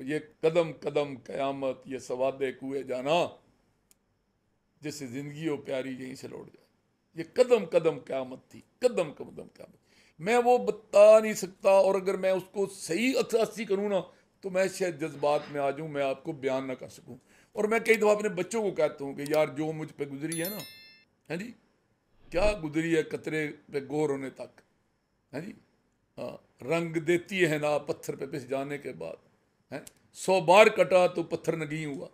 ये कदम कदम कयामत, ये सवादे कुए जाना, जैसे जिंदगी हो प्यारी यहीं से लौट जाए। ये कदम कदम क़यामत थी, कदम कदम क़यामत। मैं वो बता नहीं सकता, और अगर मैं उसको सही अक्सासी करूँ ना तो मैं शायद जज्बात में आ जाऊँ, मैं आपको बयान ना कर सकूँ। और मैं कई दफ़ा अपने बच्चों को कहता हूँ कि यार जो मुझ पे गुजरी है ना, है जी, क्या गुजरी है कतरे पे गौर होने तक, है जी। हाँ, रंग देती है ना पत्थर पे पिस जाने के बाद, है 100 बार कटा तो पत्थर नहीं हुआ।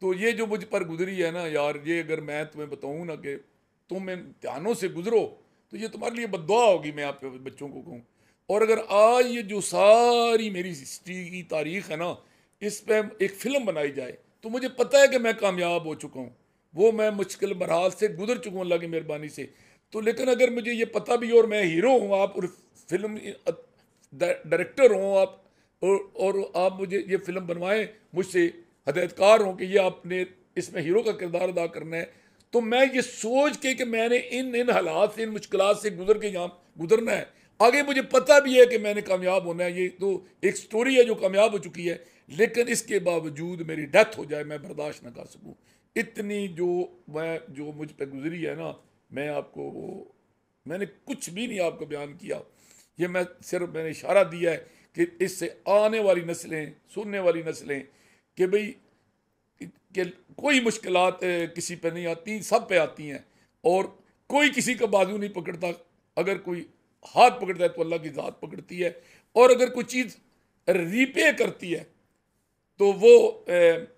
तो ये जो मुझ पर गुजरी है ना यार, ये अगर मैं तुम्हें बताऊं ना कि तुम इम्तिहानों से गुजरो तो ये तुम्हारे लिए बद्दुआ होगी, मैं आप बच्चों को कहूँ। और अगर आज ये जो सारी मेरी हिस्ट्री की तारीख है ना, इस पर एक फ़िल्म बनाई जाए तो मुझे पता है कि मैं कामयाब हो चुका हूँ, वो मैं मुश्किल मरहल से गुजर चुका हूँ अल्लाह की मेहरबानी से। तो लेकिन अगर मुझे ये पता भी और मैं हीरो हूँ, आप और फिल्म डायरेक्टर हों आप, और आप मुझे ये फिल्म बनवाएं, मुझसे हदायतकार हों कि ये आपने इसमें हीरो का किरदार अदा करना है, तो मैं ये सोच के कि मैंने इन इन हालात से, इन मुश्किलात से गुजर के यहाँ गुजरना है, आगे मुझे पता भी है कि मैंने कामयाब होना है। ये तो एक स्टोरी है जो कामयाब हो चुकी है, लेकिन इसके बावजूद मेरी डेथ हो जाए मैं बर्दाश्त ना कर सकूँ। इतनी जो मुझ पर गुजरी है ना, मैं आपको मैंने कुछ भी नहीं आपको बयान किया। ये मैं सिर्फ मैंने इशारा दिया है कि इससे आने वाली नस्लें, सुनने वाली नस्लें, कि भाई कि कोई मुश्किलात किसी पे नहीं आती, सब पे आती हैं, और कोई किसी का बाजू नहीं पकड़ता। अगर कोई हाथ पकड़ता है तो अल्लाह की ज़ात पकड़ती है, और अगर कोई चीज़ रीपे करती है तो वो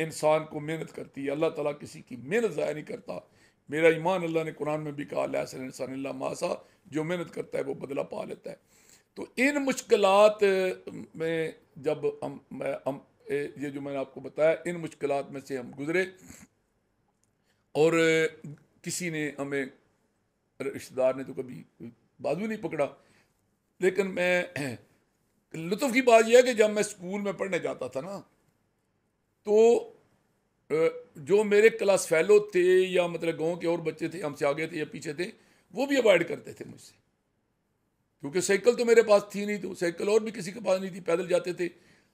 इंसान को मेहनत करती है। अल्लाह ताला किसी की मेहनत ज़ाया नहीं करता। मेरा ईमान, अल्लाह ने कुरान में भी कहा लैसल इंसान इल्ला मासा, जो मेहनत करता है वो बदला पा लेता है। तो इन मुश्किलात में जब ये जो मैंने आपको बताया, इन मुश्किलात में से हम गुजरे, और किसी ने हमें, रिश्तेदार ने तो कभी कोई बाजू नहीं पकड़ा। लेकिन मैं लुत्फ़ की बात यह है कि जब मैं स्कूल में पढ़ने जाता था ना, तो जो मेरे क्लास फेलो थे, या मतलब गांव के और बच्चे थे, हमसे आगे थे या पीछे थे, वो भी अवॉइड करते थे मुझसे, क्योंकि साइकिल तो मेरे पास थी नहीं, तो साइकिल और भी किसी के पास नहीं थी, पैदल जाते थे।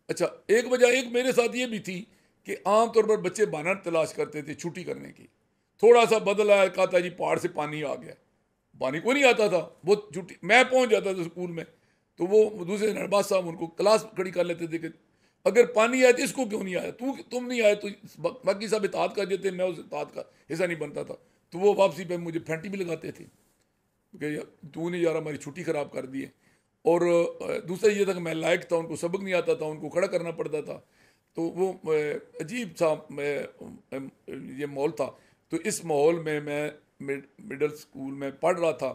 अच्छा, एक वजह एक मेरे साथ ये भी थी कि आमतौर पर बच्चे बहाना तलाश करते थे छुट्टी करने की। थोड़ा सा बदल आया, कहा था जी पहाड़ से पानी आ गया, पानी को नहीं आता था, वो छुट्टी मैं पहुंच जाता था स्कूल में, तो वो दूसरे नरबाज साहब उनको क्लास खड़ी कर लेते थे कि अगर पानी आया तो इसको क्यों नहीं आया, तुम नहीं आए तो बाकी सब इतात कर देते, मैं उस इतात का हिस्सा नहीं बनता था। तो वो वापसी पे मुझे फेंटी भी लगाते थे कि तूने यार हमारी छुट्टी ख़राब कर दी है। और दूसरा ये था कि मैं लायक था, उनको सबक नहीं आता था, उनको खड़ा करना पड़ता था। तो वो अजीब सा ये माहौल था। तो इस माहौल में मैं मिडिल स्कूल में पढ़ रहा था।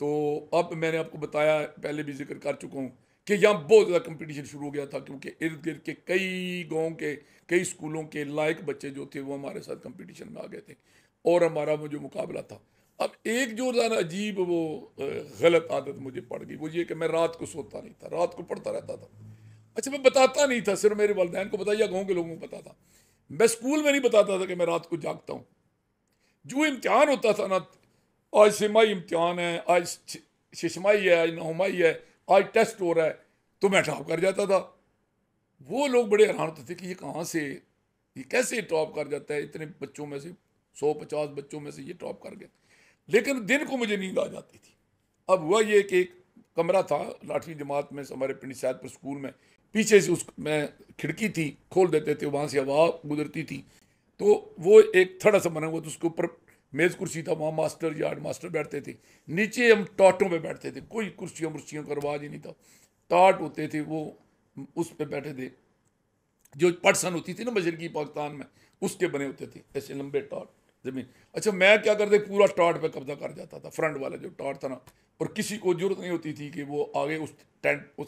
तो अब मैंने आपको बताया, पहले भी जिक्र कर चुका हूँ कि यहाँ बहुत ज़्यादा कंपटीशन शुरू हो गया था, क्योंकि इर्द गिर्द के कई गाँव के, कई स्कूलों के लायक बच्चे जो थे वो हमारे साथ कंपटीशन में आ गए थे, और हमारा वो जो मुकाबला था। अब एक जो ज़्यादा अजीब वो गलत आदत मुझे पड़ गई, वो ये कि मैं रात को सोता नहीं था, रात को पढ़ता रहता था। अच्छा, मैं बताता नहीं था, सिर्फ मेरे वालिदैन को पता या गाँव के लोगों को पता था। मैं स्कूल में नहीं बताता था कि मैं रात को जागता हूँ। जो इम्तिहान होता था ना, आज सिमाही इम्तिहान है, आज शिशमाही है, आज नहुमाही है, आज टेस्ट हो रहा है, तो मैं टॉप कर जाता था। वो लोग बड़े हैरान होते थे कि ये कहाँ से, ये कैसे टॉप कर जाता है, इतने बच्चों में से 150 बच्चों में से ये टॉप कर गया। लेकिन दिन को मुझे नींद आ जाती थी। अब हुआ ये कि एक कमरा था 8वीं जमात में हमारे पिंड सैदपुर स्कूल में, पीछे से उस में खिड़की थी, खोल देते थे, वहाँ से हवा गुजरती थी। तो वो एक थड़ा सा बना हुआ था, उसके ऊपर मेज़ कुर्सी था, वहाँ मास्टर या हेड मास्टर बैठते थे। नीचे हम टाटों पे बैठते थे, कोई कुर्सियों मुर्सियों का रवाज ही नहीं था, टाट होते थे वो, उस पर बैठे थे। जो पटसन होती थी ना मशरकी पाकिस्तान में, उसके बने होते थे ऐसे लंबे टाट ज़मीन। अच्छा, मैं क्या करते, पूरा टाट पे कब्जा कर जाता था, फ्रंट वाला जो टाट था ना, और किसी को जरूरत नहीं होती थी कि वो आगे उस टेंट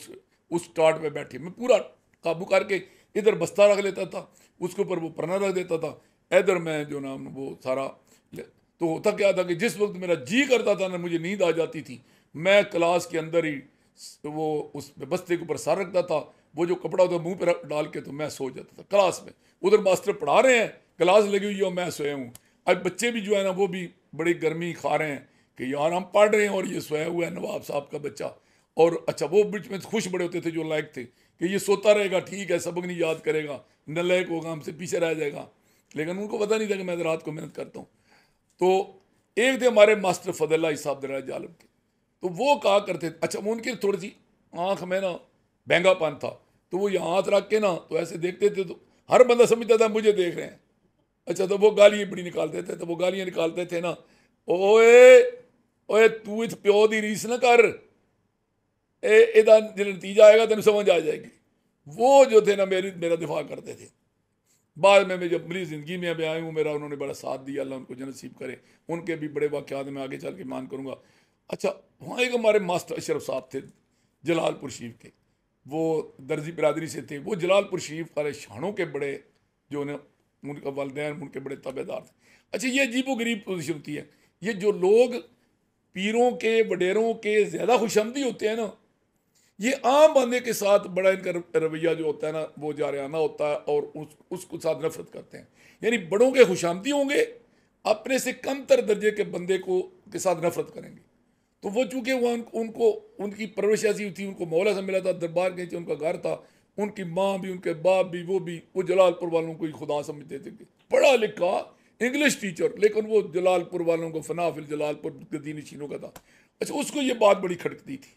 उस टाट पे बैठे, मैं पूरा काबू करके इधर बस्ता रख लेता था, उसके ऊपर वो परना रख देता था, इधर मैं जो नाम वो सारा। तो होता क्या था कि जिस वक्त मेरा जी करता था ना, मुझे नींद आ जाती थी, मैं क्लास के अंदर ही वो उस बस्ते के ऊपर सर रखता था, वो जो कपड़ा होता मुंह पर डाल के, तो मैं सो जाता था क्लास में। उधर मास्टर पढ़ा रहे हैं, क्लास लगी हुई है, मैं सोया हूँ। अब बच्चे भी जो है ना, वो भी बड़ी गर्मी खा रहे हैं कि यार हम पढ़ रहे हैं और ये सोया हुआ है नवाब साहब का बच्चा। और अच्छा, वो बीच में खुश बड़े होते थे जो लायक थे कि ये सोता रहेगा, ठीक है, सबक नहीं याद करेगा, नलायक होगा, हमसे पीछे रह जाएगा। लेकिन उनको पता नहीं था कि मैं रात को मेहनत करता हूँ। तो एक थे हमारे मास्टर फजल्ला साहब दराज आलम के, तो वो कहा करते थे, अच्छा उनकी थोड़ी सी आँख में ना बैंगापन था, तो वो यहाँ हाथ रख के ना तो ऐसे देखते थे, तो हर बंदा समझता था मुझे देख रहे हैं। अच्छा, तो वो गालियाँ बड़ी निकालते थे, तो वो गालियाँ निकालते थे ना, ओए ओए तू इत प्यो दी रीस ना कर, एदा जो नतीजा आएगा तेन समझ आ जाएगी। वो जो थे ना मेरा दिफा करते थे। बाद में मैं जब मेरी ज़िंदगी में अभी आया हूँ, मेरा उन्होंने बड़ा साथ दिया, अल्लाह उनको जन्नत नसीब करे। उनके भी बड़े वाक़यात में आगे चल के मान करूँगा। अच्छा, वहाँ एक हमारे मास्टर अशरफ साहब थे जलालपुर शरीफ के, वो दर्जी बिरादरी से थे। वो जलालपुर शरीफ वाले शानों के बड़े जो ने उनका वालदैन उनके बड़े ताबेदार थे। अच्छा, ये अजीब गरीब पोजीशन होती है। ये जो लोग पीरों के वडेरों के ज़्यादा खुशमदी होते हैं ना, ये आम बंदे के साथ बड़ा इनका रवैया जो होता है ना, वो जारियाना होता है और उसको साथ नफरत करते हैं। यानी बड़ों के खुशामदी होंगे, अपने से कमतर दर्जे के बंदे को के साथ नफरत करेंगे। तो वो चूंकि वो उनको उनकी परवरिश ऐसी थी, उनको मौला से मिला था, दरबार के नीचे उनका घर था, उनकी माँ भी उनके बाप भी वो जलालपुर वालों को ही खुदा समझते थे। पढ़ा लिखा इंग्लिश टीचर, लेकिन वो जलालपुर वालों को फना फिल जलालपुर गदीनी चीनों का था। अच्छा, उसको ये बात बड़ी खटकती थी,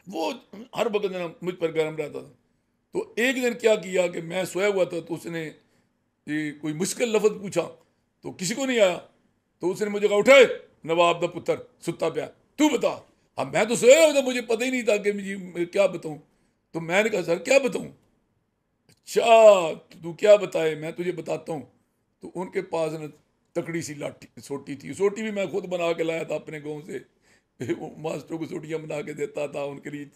वो हर वक्त ना मुझ पर गर्म रहता था। तो एक दिन क्या किया कि मैं सोया हुआ था, तो उसने ये कोई मुश्किल लफ्ज़ पूछा, तो किसी को नहीं आया, तो उसने मुझे कहा, उठे नवाब दा पुत्र सुता पिया, तू बता। अब मैं तो सोया हुआ था, मुझे पता ही नहीं था कि मुझे क्या बताऊं। तो मैंने कहा, सर क्या बताऊं। अच्छा, तू क्या बताए, मैं तुझे बताता हूँ। तो उनके पास ना तकड़ी सी लाठी सोटी थी, सोटी भी मैं खुद बना के लाया था अपने गाँव से। मास्टरों को सोटियाँ बना के देता था, उनके लिए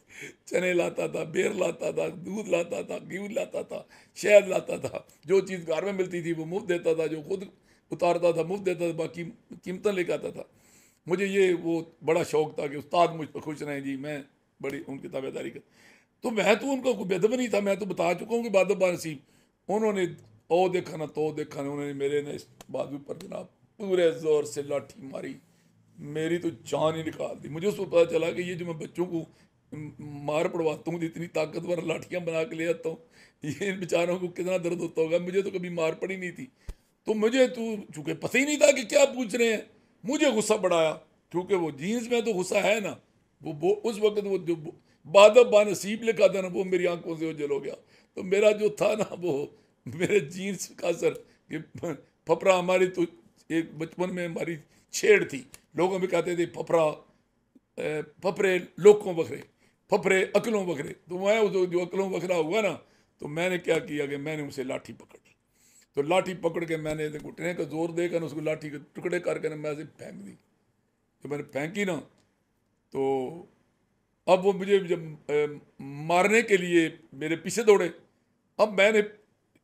चने लाता था, बेर लाता था, दूध लाता था, घी लाता था, शहद लाता था। जो चीज़ घर में मिलती थी वो मुफ्त देता था, जो खुद उतारता था मुफ्त देता था, बाकी कीमतें लेकर आता था। मुझे ये वो बड़ा शौक था कि उस्ताद मुझ पर खुश रहें जी, मैं बड़ी उनकी ताबेदारी कर। तो मैं तो उनका कोई बेदब नहीं था, मैं तो बता चुका हूँ कि बादब नसीब। उन्होंने ओ देखा ना तो देखा ना, उन्होंने मेरे ने इस बाजू पर जनाब पूरे जोर से लाठी मारी, मेरी तो जान ही निकाल दी। मुझे उसको पता चला कि ये जो मैं बच्चों को मार पड़वाता हूँ, इतनी ताकतवर लाठियाँ बना के ले आता हूँ, ये इन बेचारों को कितना दर्द होता होगा। मुझे तो कभी मार पड़ी नहीं थी। तो मुझे तो चूँकि पता ही नहीं था कि क्या पूछ रहे हैं, मुझे गुस्सा बढ़ाया, क्योंकि वो जीन्स में तो गुस्सा है ना, वो उस वक्त वो जो बादब बानसीब लिखा था ना, वो मेरी आंखों से ओझल हो गया। तो मेरा जो था ना, वो मेरे जीन्स का असर कि फपरा हमारी तो एक बचपन में हमारी छेड़ थी, लोगों में कहते थे फफरा फफरे लोगों बखरे, फफरे अकलों बखरे। तो मैं जो अकलों बखरा हुआ ना, तो मैंने क्या किया कि मैंने उसे लाठी पकड़ ली। तो लाठी पकड़ के मैंने घुटने का जोर देकर उसको लाठी के टुकड़े करके ना मैं ऐसे फेंक दी। तो मैंने फेंकी ना, तो अब वो मुझे जब मारने के लिए मेरे पीछे दौड़े। अब मैंने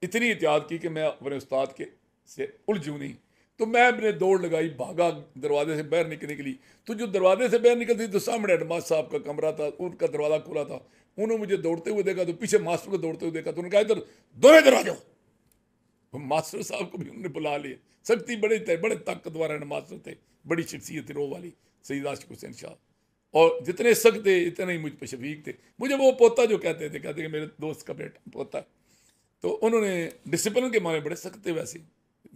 इतनी एहतियात की कि मैं अपने उस्ताद के से उलझूँ नहीं। तो मैं अपने दौड़ लगाई, भागा दरवाजे से बाहर निकलने के लिए। तो जो दरवाजे से बाहर निकलती तो सामने हेडमास्टर साहब का कमरा था, उनका दरवाज़ा खुला था। उन्होंने मुझे दौड़ते हुए देखा, तो पीछे मास्टर को दौड़ते हुए देखा, तो उन्होंने कहा, इधर दोनों इधर आ जाओ। मास्टर साहब को भी उन्होंने बुला लिया। सख्ती बड़े थे, बड़े ताकतवर हेडमास्टर थे, बड़ी शख्सियत थी रो वाली सईद आशिक हुसैन शाह। और जितने सख्त थे इतने ही मुझ पर शफीक थे। मुझे वो पोता जो कहते थे, कहते कि मेरे दोस्त का बेटा पोता है। तो उन्होंने डिसिप्लिन के मामले बड़े सख्त थे। वैसे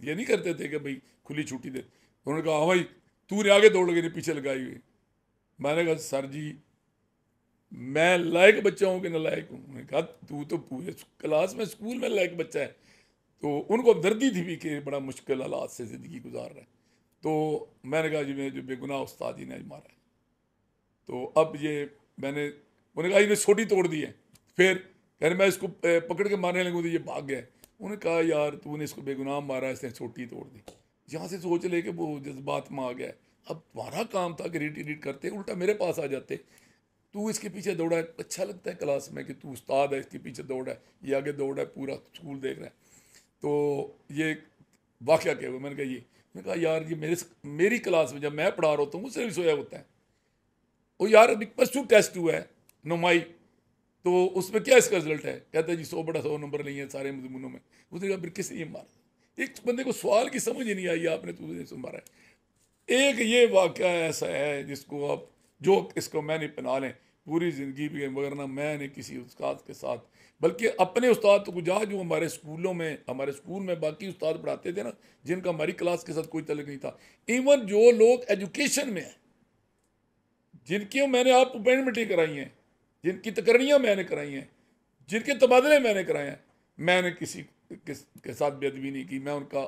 ये नहीं करते थे कि भाई खुली छुट्टी दे। उन्होंने कहा, हाँ भाई तूने आगे दौड़ लगे, पीछे लगाई हुई। मैंने कहा, सर जी मैं लायक बच्चा हूँ कि नालायक हूँ। उन्होंने कहा, तू तो पूरे क्लास में स्कूल में लायक बच्चा है। तो उनको दर्दी थी भी कि बड़ा मुश्किल हालात से ज़िंदगी गुजार रहा है। तो मैंने कहा, जी मैं जो बेगुनाह उस्ताद जी ने आज मारा है। तो अब ये मैंने उन्होंने कहा, ये छोटी तोड़ दी है। फिर कह रहे मैं इसको पकड़ के मारने लगूँ तो ये भाग गया। उन्होंने कहा, यार तूने इसको बेगुनाह मारा, इसने छोटी तोड़ दी। यहाँ से सोच ले कि वो जज्बात में आ गया है। अब तुम्हारा काम था कि रीड रीड करते, उल्टा मेरे पास आ जाते। तू इसके पीछे दौड़ा है, अच्छा लगता है क्लास में कि तू उस्ताद है, इसके पीछे दौड़ा है, ये आगे दौड़ा है, पूरा स्कूल देख रहा है। तो ये वाक़या क्या हुआ, मैंने कहा ये। मैंने कहा, यार ये मेरी क्लास में जब मैं पढ़ा रहा होता हूँ उससे भी सोया होता है। वो यार अभी +2 टेस्ट हुआ है नुमाई, तो उसमें क्या इसका रिजल्ट है। कहता है जी 100/100 नंबर नहीं है सारे मजमूनों में। उसने कहा, फिर किस लिए मारा। एक बंदे को सवाल की समझ ही नहीं आई, आपने तुझे मारा है। एक ये वाक़या ऐसा है जिसको आप जो इसको मैंने बना लें, पूरी ज़िंदगी भी, वरना मैंने किसी उस्ताद के साथ, बल्कि अपने उस्ताद तो कुछ जो हमारे स्कूलों में, हमारे स्कूल में बाकी उस्ताद पढ़ाते थे ना, जिनका हमारी क्लास के साथ कोई तल्लुक नहीं था, इवन जो लोग एजुकेशन में हैं, जिनकी मैंने आप अपॉइंटमेंटें कराई हैं, जिनकी तकरीयाँ मैंने कराई हैं, जिनके तबादले मैंने कराए हैं, मैंने किसी के साथ बेअदबी नहीं की। मैं उनका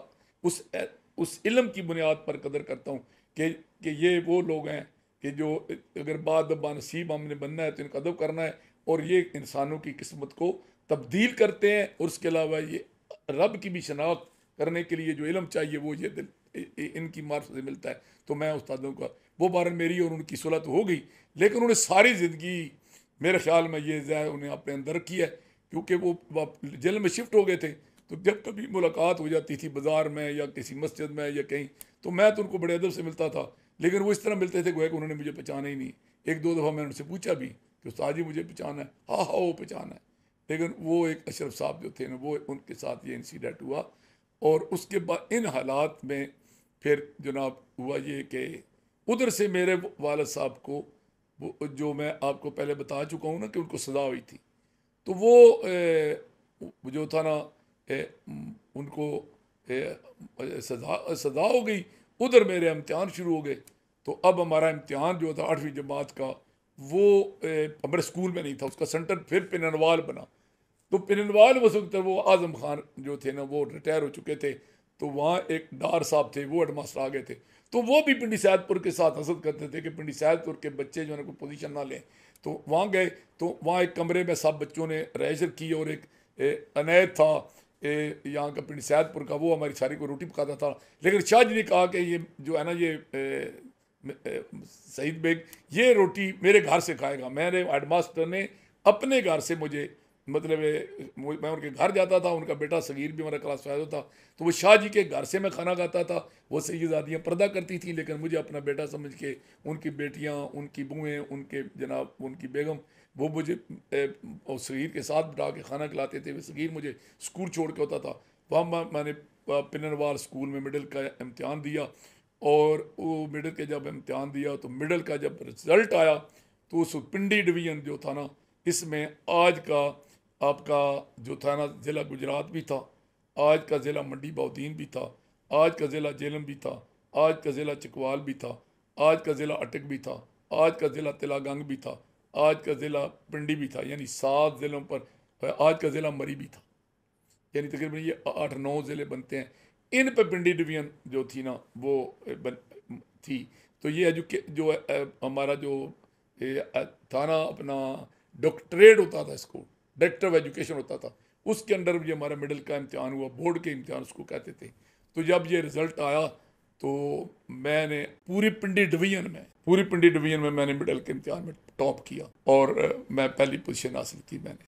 उस इल्म की बुनियाद पर कदर करता हूँ कि ये वो लोग हैं कि जो अगर बाद नसीब हमने बनना है तो इनका अदब करना है, और ये इंसानों की किस्मत को तब्दील करते हैं, और उसके अलावा ये रब की भी शनाख्त करने के लिए जो इल्म चाहिए वो ये इनकी मार्फत से मिलता है। तो मैं उस्तादों का, वो बारन मेरी और उनकी सुलह तो हो गई, लेकिन उन्होंने सारी ज़िंदगी मेरे ख्याल में ये ज़ाय उन्हें अपने अंदर रखी है, क्योंकि वो जेल में शिफ्ट हो गए थे, तो जब कभी मुलाकात हो जाती थी बाज़ार में या किसी मस्जिद में या कहीं, तो मैं तो उनको बड़े अदब से मिलता था, लेकिन वो इस तरह मिलते थे गोया कि उन्होंने मुझे पहचाना ही नहीं। एक दो दफ़ा मैंने उनसे पूछा भी कि उस्ताद जी मुझे पहचाना है? हाँ हाँ वो पहचाना है। लेकिन वो एक अशरफ साहब जो थे ना, वो उनके साथ ये इंसिडेंट हुआ, और उसके बाद इन हालात में फिर जनाब हुआ ये कि उधर से मेरे वालिद साहब को, वो जो मैं आपको पहले बता चुका हूँ ना कि उनको सज़ा हुई थी, तो वो जो था ना, उनको सज़ा हो गई, उधर मेरे इम्तिहान शुरू हो गए। तो अब हमारा इम्तिहान जो था 8वीं जमात का, वो हमारे स्कूल में नहीं था, उसका सेंटर फिर पिननवाल बना। तो पिननवाल उस वक्त वो आज़म खान जो थे ना, वो रिटायर हो चुके थे, तो वहाँ एक डार साहब थे, वो हेडमास्टर आ गए थे, तो वो भी पिंडी सैदपुर के साथ हसद करते थे कि पिंडी सैदपुर के बच्चे जो है कोई पोजीशन ना लें। तो वहाँ गए, तो वहाँ एक कमरे में सब बच्चों ने रहायश की, और एक अनैत था यहाँ का पिंडी सैदपुर का, वो हमारी सारी को रोटी पकाता था। लेकिन शाह जी ने कहा कि ये जो है ना, ये सईद बेग ये रोटी मेरे घर से खाएगा। मेरे हेडमास्टर ने अपने घर से मुझे, मतलब मैं उनके घर जाता था, उनका बेटा सगीर भी हमारा क्लास 5 होता, तो वो शाह जी के घर से मैं खाना खाता था। वो सैयदादियाँ पर्दा करती थी, लेकिन मुझे अपना बेटा समझ के उनकी बेटियाँ, उनकी बुएँ, उनके जनाब, उनकी बेगम, वो मुझे और सगीर के साथ बिठा के खाना खिलाते थे। सगीर मुझे स्कूल छोड़ के होता था। वहाँ मैंने पिननवाल स्कूल में मिडिल का इम्तहान दिया, और वो मिडिल के जब इम्तहान दिया तो मिडिल का जब रिज़ल्ट आया, तो उस पिंडी डिवीज़न जो था ना, इसमें आज का आपका जो था ना ज़िला गुजरात भी था, आज का ज़िला मंडी बौद्दीन भी था, आज का ज़िला जेलम भी था, आज का ज़िला चकवाल भी था, आज का ज़िला अटक भी था, आज का ज़िला तिलागंग भी था, आज का ज़िला पिंडी भी था, यानी 7 ज़िलों पर, आज का ज़िला मरी भी था, यानी तकरीबन ये 8-9 ज़िले बनते हैं। इन पर पिंडी डिवीज़न जो थी ना वो थी। तो ये जो हमारा जो था ना अपना डॉक्टरेट होता था, इसको डायरेक्टर ऑफ एजुकेशन होता था, उसके अंडर भी हमारा मिडिल का इम्तिहान हुआ, बोर्ड के इम्तिहान उसको कहते थे। तो जब ये रिज़ल्ट आया तो मैंने पूरी पिंडी डिवीज़न में मैंने मिडिल के इम्तिहान में टॉप किया, और मैं पहली पोजीशन हासिल की मैंने।